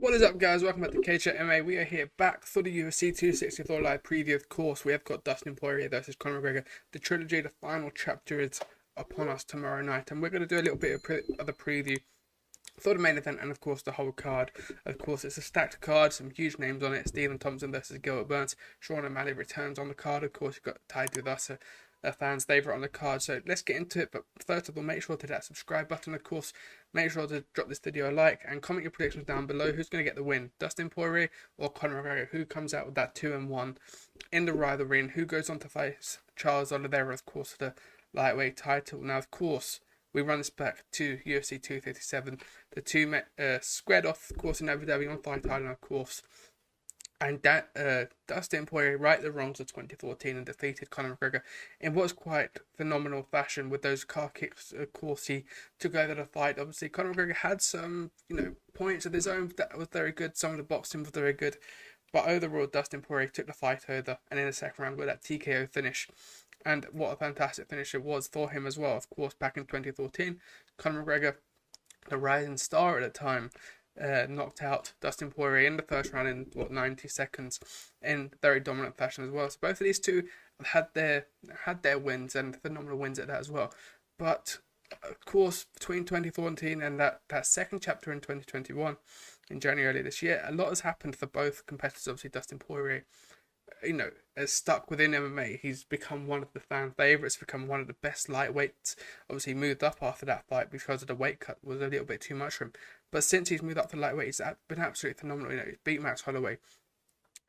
What is up, guys? Welcome back to CageChat MMA. We are here back for the UFC 264 live preview. Of course, we have got Dustin Poirier versus Conor McGregor. The trilogy, the final chapter, is upon us tomorrow night, and we're going to do a little bit of the preview for the main event and, of course, the whole card. Of course, it's a stacked card, some huge names on it. Stephen Thompson versus Gilbert Burns. Sean O'Malley returns on the card. Of course, you've got Tied With Us, a fan's favourite on the card. So let's get into it. But first of all, make sure to hit that subscribe button. Of course, make sure to drop this video a like and comment your predictions down below. Who's going to get the win? Dustin Poirier or Conor McGregor? Who comes out with that 2-1 in the rivalry? And who goes on to face Charles Oliveira, of course, for the lightweight title? Now, of course, we run this back to UFC 257. The two met squared off, of course, in Abu Dhabi on Fight Island, of course. And Dustin Poirier righted the wrongs of 2014 and defeated Conor McGregor in what was quite phenomenal fashion with those car kicks. Of course, he took over the fight. Obviously, Conor McGregor had some, points of his own that was very good. Some of the boxing was very good. But overall, Dustin Poirier took the fight over, and in the second round got that TKO finish. And what a fantastic finish it was for him as well. Of course, back in 2014, Conor McGregor, the rising star at the time, knocked out Dustin Poirier in the first round in 90 seconds in very dominant fashion as well. So both of these two had their wins, and phenomenal wins at that as well. But of course, between 2014 and that second chapter in 2021 in January this year, a lot has happened for both competitors. Obviously, Dustin Poirier, has stuck within MMA. He's become one of the fan favourites, become one of the best lightweights. Obviously, he moved up after that fight because of the weight cut was a little bit too much for him. But since he's moved up to lightweight, he's been absolutely phenomenal. He's beat Max Holloway.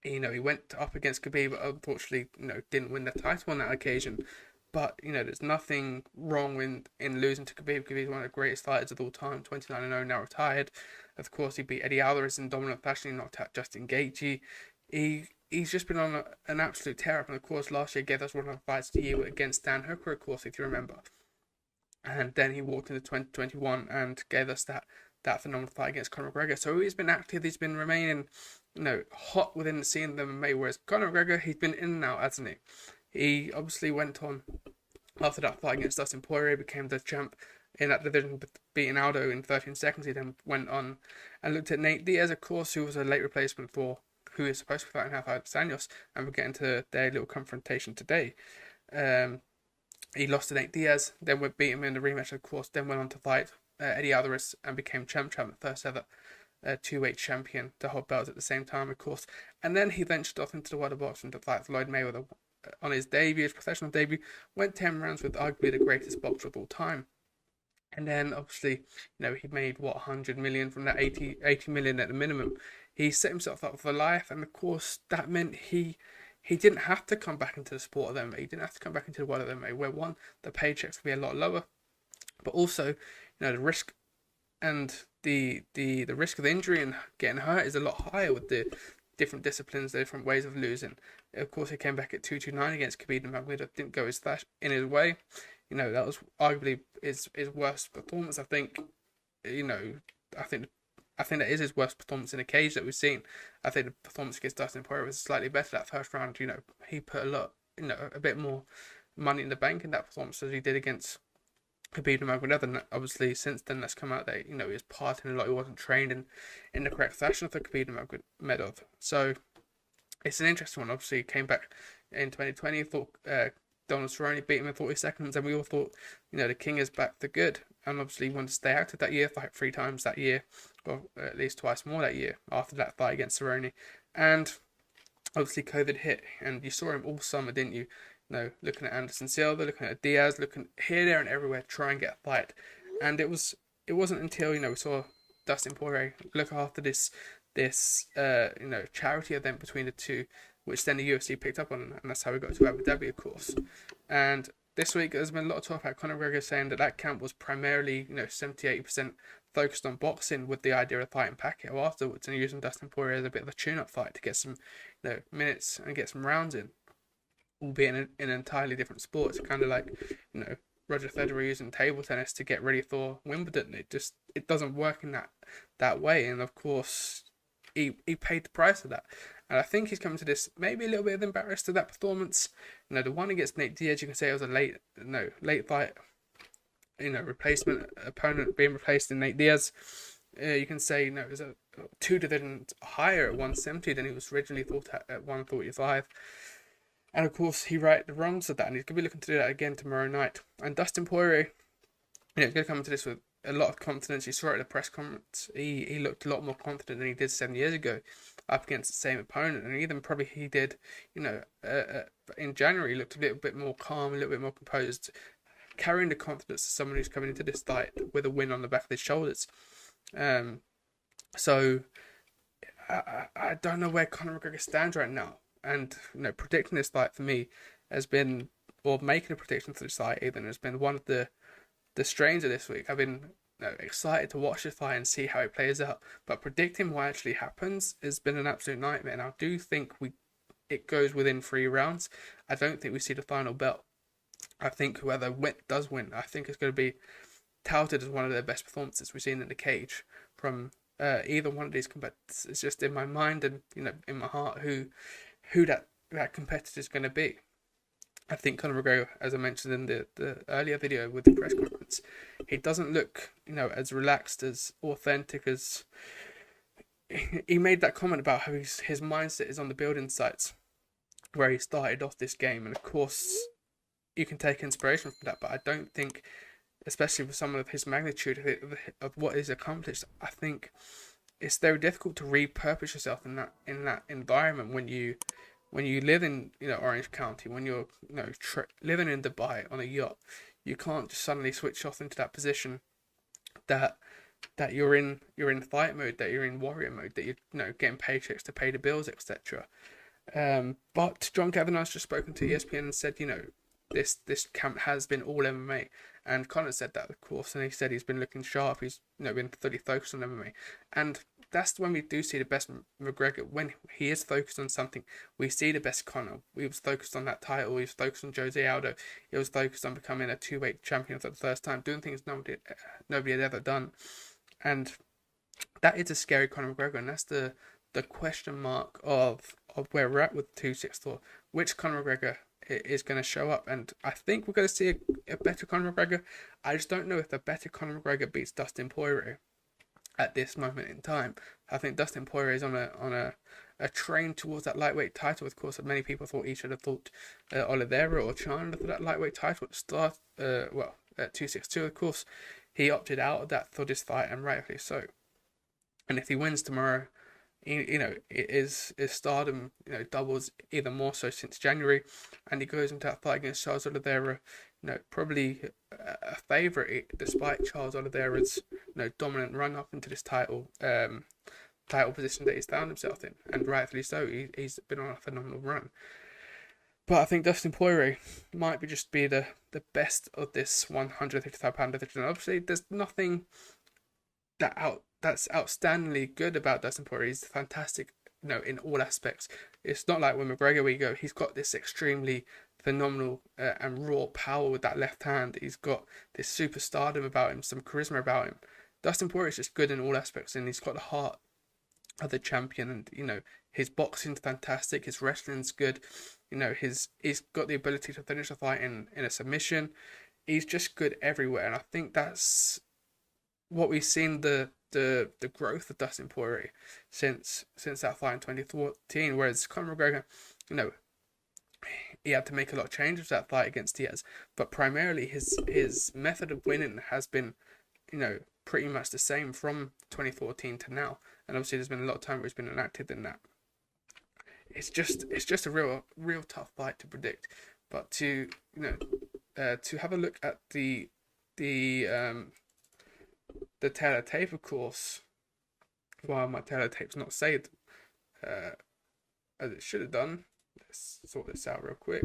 He went up against Khabib, but unfortunately, didn't win the title on that occasion. But, there's nothing wrong in losing to Khabib. Khabib's one of the greatest fighters of all time, 29-0, now retired. Of course, he beat Eddie Alvarez in dominant fashion. He knocked out Justin Gaethje. He's just been on an absolute tear up, and of course last year gave us one of the fights of the year against Dan Hooker, of course, if you remember. And then he walked into 2021 and gave us that phenomenal fight against Conor McGregor. So he's been active, he's been remaining, hot within the scene of the MMA, whereas Conor McGregor, he's been in and out, hasn't he? He obviously went on after that fight against Dustin Poirier, became the champ in that division, beating Aldo in 13 seconds. He then went on and looked at Nate Diaz, of course, who was a late replacement for who is supposed to be fighting Rafael dos Anjos, and we'll get into their little confrontation today. He lost to Nate Diaz, then beat him in the rematch, of course, then went on to fight Eddie Alvarez and became champ, the first ever two-weight champion to hold belts at the same time, of course. And then he ventured off into the world of boxing to fight Floyd Mayweather on his debut, his professional debut, went 10 rounds with arguably the greatest boxer of all time. And then, obviously, he made, 100 million from that 80 million at the minimum. He set himself up for life, and of course, that meant he didn't have to come back into the sport of MMA. He didn't have to come back into the world of MMA, where one, the paychecks would be a lot lower, but also, the risk and the risk of injury and getting hurt is a lot higher with the different disciplines, the different ways of losing. Of course, he came back at 229 against Khabib Nurmagomedov, didn't go in his way. That was arguably his worst performance. I think that is his worst performance in a cage that we've seen. I think the performance against Dustin Poirier was slightly better that first round. He put a lot, a bit more money in the bank in that performance as he did against Khabib Nurmagomedov. And obviously, since then, that's come out that he was partying a lot. He wasn't trained in the correct fashion for Khabib Nurmagomedov. So it's an interesting one. Obviously, he came back in 2020. Thought Donald Cerrone beat him in 40 seconds, and we all thought, the king is back for good. And obviously, he wanted to stay active that year, fight 3 times that year, or at least twice more that year after that fight against Cerrone. And obviously, COVID hit, and you saw him all summer, didn't you? Looking at Anderson Silva, looking at Diaz, looking here, there, and everywhere to try and get a fight. And it wasn't until we saw Dustin Poirier look after this charity event between the two, which then the UFC picked up on, and that's how we got to Abu Dhabi, of course. And this week, there's been a lot of talk about Conor McGregor saying that camp was primarily, 70-80% focused on boxing, with the idea of fighting Pacquiao afterwards and using Dustin Poirier as a bit of a tune-up fight to get some, minutes and get some rounds in, albeit in an entirely different sport. It's kind of like, Roger Federer using table tennis to get ready for Wimbledon. It doesn't work in that way, and of course, he paid the price of that. And I think he's coming to this maybe a little bit of embarrassed of that performance. The one against Nate Diaz, you can say it was a late fight. replacement opponent being replaced in Nate Diaz. You can say, it was a 2 divisions higher at 170 than he was originally thought at 145. And of course, he righted the wrongs of that, and he's going to be looking to do that again tomorrow night. And Dustin Poirier, he's going to come into this with a lot of confidence. You saw it at the press conference. He looked a lot more confident than he did 7 years ago up against the same opponent. And even probably he did, in January, he looked a little bit more calm, a little bit more composed, carrying the confidence of someone who's coming into this fight with a win on the back of his shoulders. So I don't know where Conor McGregor stands right now. And, predicting this fight for me has been, or making a prediction for this fight even, has been one of the strains of this week. I've been excited to watch this fight and see how it plays out. But predicting what actually happens has been an absolute nightmare. And I do think it goes within 3 rounds. I don't think we see the final belt. I think whoever does win, I think it's going to be touted as one of their best performances we've seen in the cage from either one of these competitors. It's just in my mind and in my heart who that competitor is going to be. I think Conor McGregor, as I mentioned in the earlier video with the press conference, he doesn't look as relaxed, as authentic as he made that comment about how his mindset is on the building sites where he started off this game, and of course you can take inspiration from that, but I don't think, especially with someone of his magnitude of what is accomplished, I think it's very difficult to repurpose yourself in that environment when you live in Orange County, when you're living in Dubai on a yacht. You can't just suddenly switch off into that position that you're in fight mode, that you're in warrior mode, that you're getting paychecks to pay the bills, etc. But John Kavanagh's just spoken to ESPN and said this camp has been all MMA, and Conor said that, of course, and he said he's been looking sharp. He's been fully focused on MMA, and that's when we do see the best McGregor. When he is focused on something, we see the best Conor. He was focused on that title. He was focused on Jose Aldo. He was focused on becoming a 2-weight champion for the first time, doing things nobody had ever done, and that is a scary Conor McGregor, and that's the question mark of where we're at with 264. Which Conor McGregor is going to show up? And I think we're going to see a better Conor McGregor. I just don't know if the better Conor McGregor beats Dustin Poirier at this moment in time. I think Dustin Poirier is on a train towards that lightweight title. Of course, many people thought he should have fought Oliveira or Chandler for that lightweight title at the start. At 262, of course, he opted out of that for this fight, and rightfully so. And if he wins tomorrow, his stardom doubles even more so since January, and he goes into that fight against Charles Oliveira, probably a favourite despite Charles Oliveira's dominant run up into this title position that he's found himself in, and rightfully so. He's been on a phenomenal run. But I think Dustin Poirier might just be the best of this 155-pound division. Obviously, there's nothing that's outstandingly good about Dustin Poirier. He's fantastic, in all aspects. It's not like with McGregor where you go, he's got this extremely phenomenal and raw power with that left hand. He's got this superstardom about him, some charisma about him. Dustin Poirier is just good in all aspects, and he's got the heart of the champion. And his boxing's fantastic, his wrestling's good. He's got the ability to finish a fight in a submission. He's just good everywhere, and I think that's what we've seen the growth of Dustin Poirier since that fight in 2014. Whereas Conor McGregor, he had to make a lot of changes that fight against Diaz, but primarily his method of winning has been, pretty much the same from 2014 to now. And obviously, there's been a lot of time where he's been inactive in that. It's just a real tough fight to predict. But to have a look at the Taylor tape, of course, while my Taylor tape's not saved as it should have done. Let's sort this out real quick.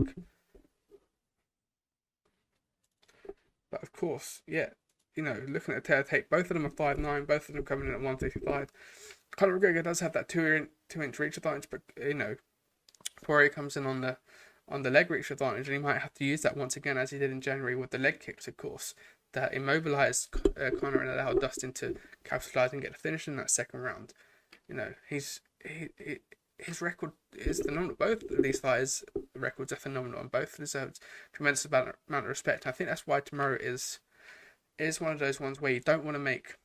But of course, looking at the Taylor tape, both of them are 5'9", both of them coming in at 155. Conor McGregor does have that 2-inch reach advantage, but Poirier comes in on the leg reach advantage, and he might have to use that once again, as he did in January with the leg kicks, of course, that immobilized Conor and allowed Dustin to capitalize and get the finish in that second round. His record is phenomenal. Both of these fighters' records are phenomenal, and both deserve tremendous amount of respect. And I think that's why tomorrow is is one of those ones where you don't want to make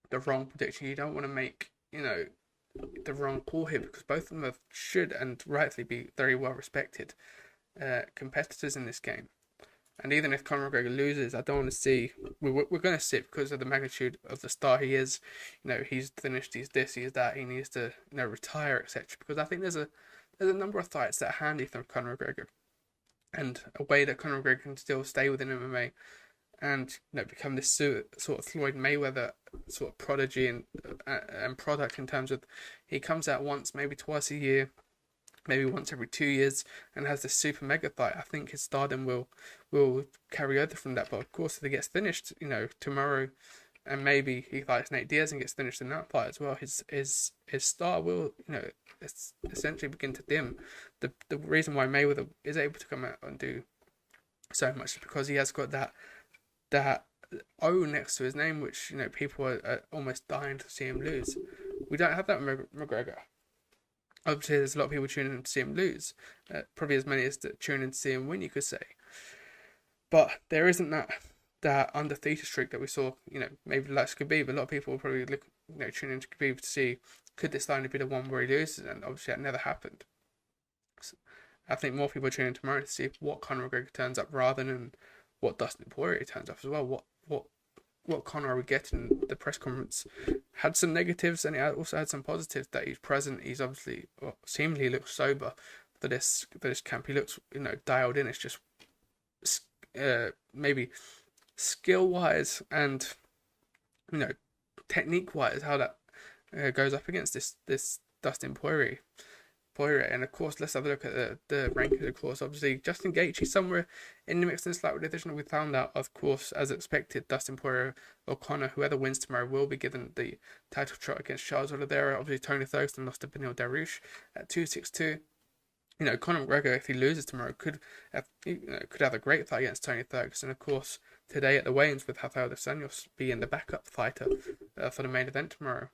the wrong prediction. You don't want to make, the wrong call here, because both of them should and rightly be very well respected competitors in this game. And even if Conor McGregor loses, I don't want to see. We're going to see it because of the magnitude of the star he is. He's finished. He's this. He's that. He needs to retire, etc. Because I think there's a number of fights that are handy for Conor McGregor, and a way that Conor McGregor can still stay within MMA and become this sort of Floyd Mayweather sort of prodigy and product, in terms of he comes out once, maybe twice a year, maybe once every 2 years, and has this super mega fight. I think his stardom will carry over from that. But of course, if he gets finished, tomorrow, and maybe he fights Nate Diaz and gets finished in that fight as well, his star will, essentially begin to dim. The reason why Mayweather is able to come out and do so much is because he has got that O next to his name, which people are almost dying to see him lose. We don't have that with McGregor. Obviously, there's a lot of people tuning in to see him lose, probably as many as that tune in to see him win, you could say. But there isn't that undefeated streak that we saw. Maybe like Khabib. A lot of people will probably look, tune into Khabib to see, could this finally be the one where he loses? And obviously, that never happened. So I think more people are tuning in tomorrow to see what Conor McGregor turns up, rather than what Dustin Poirier turns up as well. What Conor are we getting? The press conference had some negatives, and it also had some positives. That he's present. He's obviously, seemingly looks sober for this camp. He looks dialed in. It's just maybe skill wise and technique wise how that goes up against this Dustin Poirier. And of course, let's have a look at the rankings. Of course, obviously Justin Gaethje somewhere in the mix in the lightweight division. We found out, of course, as expected, Dustin Poirier or Conor, whoever wins tomorrow, will be given the title shot against Charles Oliveira. Obviously, Tony Ferguson lost to Beneil Dariush at 262. Conor McGregor, if he loses tomorrow, could have a great fight against Tony Ferguson. Of course, today at the weigh-ins with Rafael dos Anjos being the backup fighter for the main event tomorrow.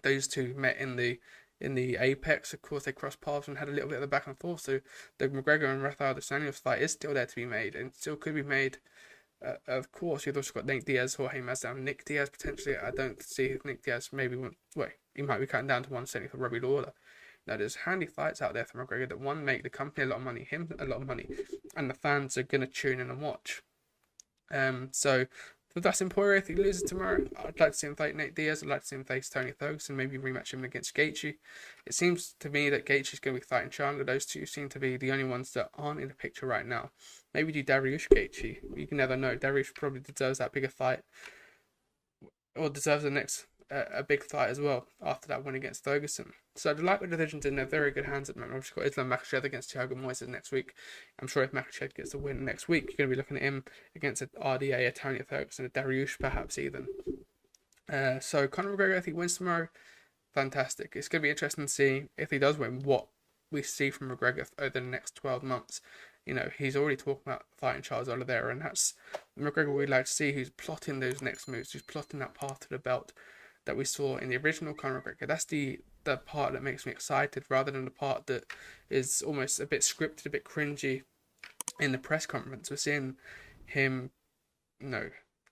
Those two met in the Apex. Of course, they crossed paths and had a little bit of a back and forth. So the McGregor and Rafael dos Anjos fight is still there to be made, and still could be made. Of course, you've also got Nate Diaz, Jorge Masvidal, Nick Diaz potentially. I don't see Nick Diaz he might be cutting down to 170 for Robbie Lawler. Now, there's handy fights out there for McGregor that, one, make the company a lot of money, him a lot of money, and the fans are gonna tune in and watch. So for Dustin Poirier, if he loses tomorrow, I'd like to see him fight Nate Diaz. I'd like to see him face Tony Ferguson, maybe rematch him against Gaethje. It seems to me that Gaethje's going to be fighting Chandler. Those two seem to be the only ones that aren't in the picture right now. Maybe do Dariush Gaethje. You can never know. Dariush probably deserves that bigger fight, or deserves the next a big fight as well after that win against Ferguson. So the lightweight division's in very good hands at the moment. We've got Islam Makhachev against Thiago Moises next week. I'm sure if Makhachev gets the win next week, you're going to be looking at him against an RDA, a Tony Ferguson, a Dariush perhaps even. So Conor McGregor, if he wins tomorrow, fantastic. It's going to be interesting to see, if he does win, what we see from McGregor over the next 12 months. He's already talking about fighting Charles Oliveira, and that's McGregor we'd like to see, who's plotting those next moves, who's plotting that path to the belt that we saw in the original Conor McGregor. That's the part that makes me excited, rather than the part that is almost a bit scripted, a bit cringy in the press conference. We're seeing him,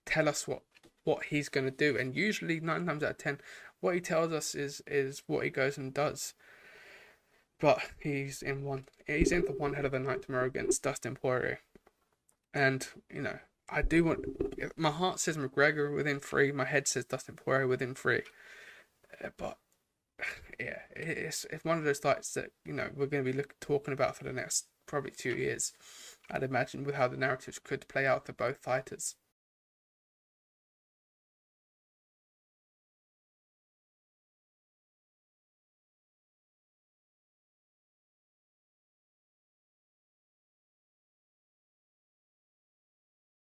tell us what he's going to do, and usually 9 times out of 10, what he tells us is what he goes and does. But he's in for one hell of a night tomorrow against Dustin Poirier, and I do want. My heart says McGregor within 3. My head says Dustin Poirier within 3. But yeah, it's one of those fights that we're going to be talking about for the next probably 2 years. I'd imagine, with how the narratives could play out for both fighters.